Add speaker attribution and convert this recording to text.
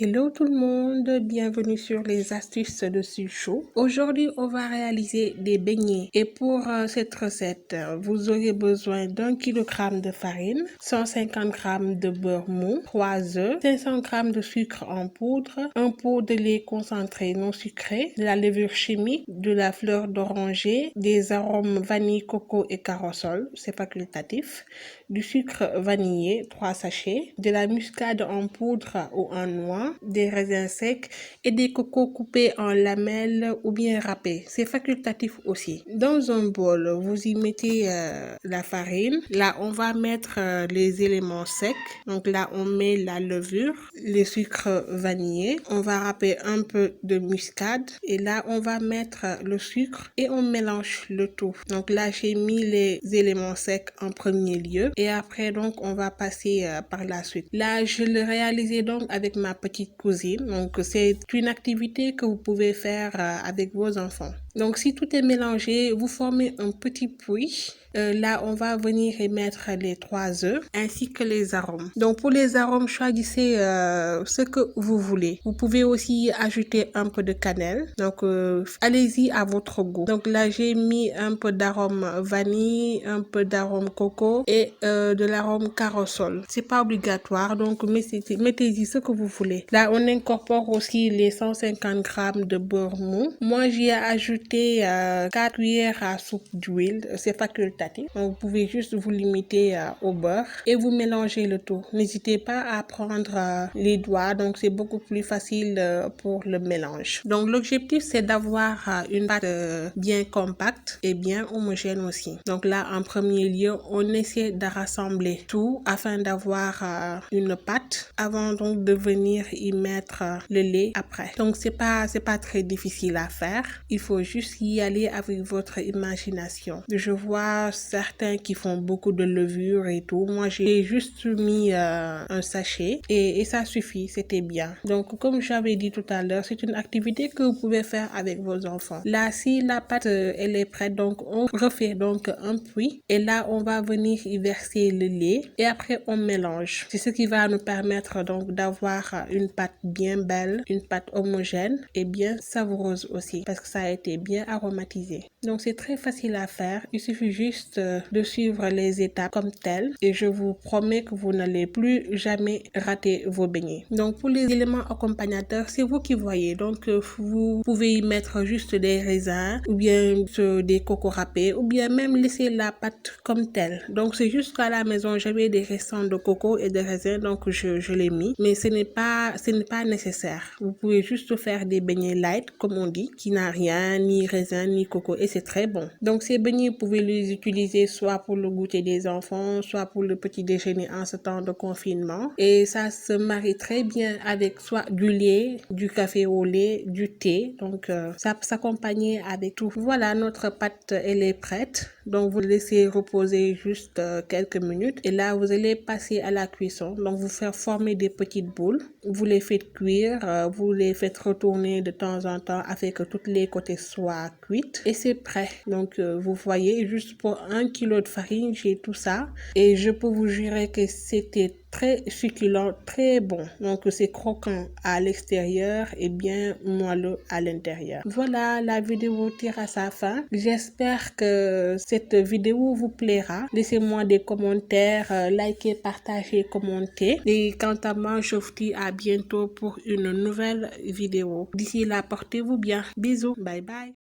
Speaker 1: Hello tout le monde, bienvenue sur les astuces de Suchou. Aujourd'hui, on va réaliser des beignets et pour cette recette, vous aurez besoin d'1 kg de farine, 150 g de beurre mou, 3 œufs, 500 g de sucre en poudre, un pot de lait concentré non sucré, de la levure chimique, de la fleur d'oranger, des arômes vanille, coco et corossol, c'est facultatif, du sucre vanillé, 3 sachets, de la muscade en poudre ou en noix, des raisins secs et des cocos coupés en lamelles ou bien râpés. C'est facultatif aussi. Dans un bol, vous y mettez la farine. Là, on va mettre les éléments secs. Donc là, on met la levure, le sucre vanillé. On va râper un peu de muscade. Et là, on va mettre le sucre et on mélange le tout. Donc là, j'ai mis les éléments secs en premier lieu. Et après, donc, on va passer par la suite. Là, je le réalisais donc avec ma petite cousine. Donc, c'est une activité que vous pouvez faire avec vos enfants. Donc, si tout est mélangé, vous formez un petit puits. Là, on va venir y mettre les 3 œufs ainsi que les arômes. Donc, pour les arômes, choisissez ce que vous voulez. Vous pouvez aussi ajouter un peu de cannelle. Donc, allez-y à votre goût. Donc, là, j'ai mis un peu d'arôme vanille, un peu d'arôme coco et de l'arôme corossol. C'est pas obligatoire, donc mettez-y ce que vous voulez. Là, on incorpore aussi les 150 g de beurre mou. Moi, j'y ai ajouté 4 cuillères à soupe d'huile. C'est facultatif. Donc, vous pouvez juste vous limiter au beurre et vous mélangez le tout. N'hésitez pas à prendre les doigts. Donc, c'est beaucoup plus facile pour le mélange. Donc, l'objectif, c'est d'avoir une pâte bien compacte et bien homogène aussi. Donc, là, en premier lieu, on essaie de rassembler tout afin d'avoir une pâte avant donc de venir y mettre le lait après. Donc, c'est pas très difficile à faire. Il faut juste y aller avec votre imagination. Je vois certains qui font beaucoup de levure et tout. Moi, j'ai juste mis un sachet et ça suffit. C'était bien. Donc, comme j'avais dit tout à l'heure, c'est une activité que vous pouvez faire avec vos enfants. Là, si la pâte, elle est prête, donc on refait donc un puits et là, on va venir y verser le lait et après, on mélange. C'est ce qui va nous permettre donc d'avoir une pâte bien belle, une pâte homogène et bien savoureuse aussi parce que ça a été bien aromatisé. Donc, c'est très facile à faire. Il suffit juste de suivre les étapes comme telles et je vous promets que vous n'allez plus jamais rater vos beignets. Donc, pour les éléments accompagnateurs, c'est vous qui voyez. Donc, vous pouvez y mettre juste des raisins ou bien des cocos râpés ou bien même laisser la pâte comme telle. Donc, c'est juste qu'à la maison, j'avais des restants de coco et de raisins, donc je l'ai mis. Mais ce n'est pas nécessaire. Vous pouvez juste faire des beignets light, comme on dit, qui n'a rien, ni raisin, ni coco, et c'est très bon. Donc, ces beignets, vous pouvez les utiliser soit pour le goûter des enfants, soit pour le petit déjeuner en ce temps de confinement. Et ça se marie très bien avec soit du lait, du café au lait, du thé. Donc, ça peut s'accompagner avec tout. Voilà, notre pâte, elle est prête. Donc, vous laissez reposer juste quelques minutes. Et là, vous allez passer à la cuisson. Donc, vous faire former des petites boules. Vous les faites cuire. Vous les faites retourner de temps en temps afin que tous les côtés soient cuits. Et c'est prêt. Donc, vous voyez, juste pour 1 kg de farine, j'ai tout ça. Et je peux vous jurer que c'était très succulent, très bon. Donc, c'est croquant à l'extérieur et bien moelleux à l'intérieur. Voilà, la vidéo tire à sa fin. J'espère que cette vidéo vous plaira. Laissez-moi des commentaires, likez, partagez, commentez. Et quant à moi, je vous dis à bientôt pour une nouvelle vidéo. D'ici là, portez-vous bien. Bisous. Bye bye.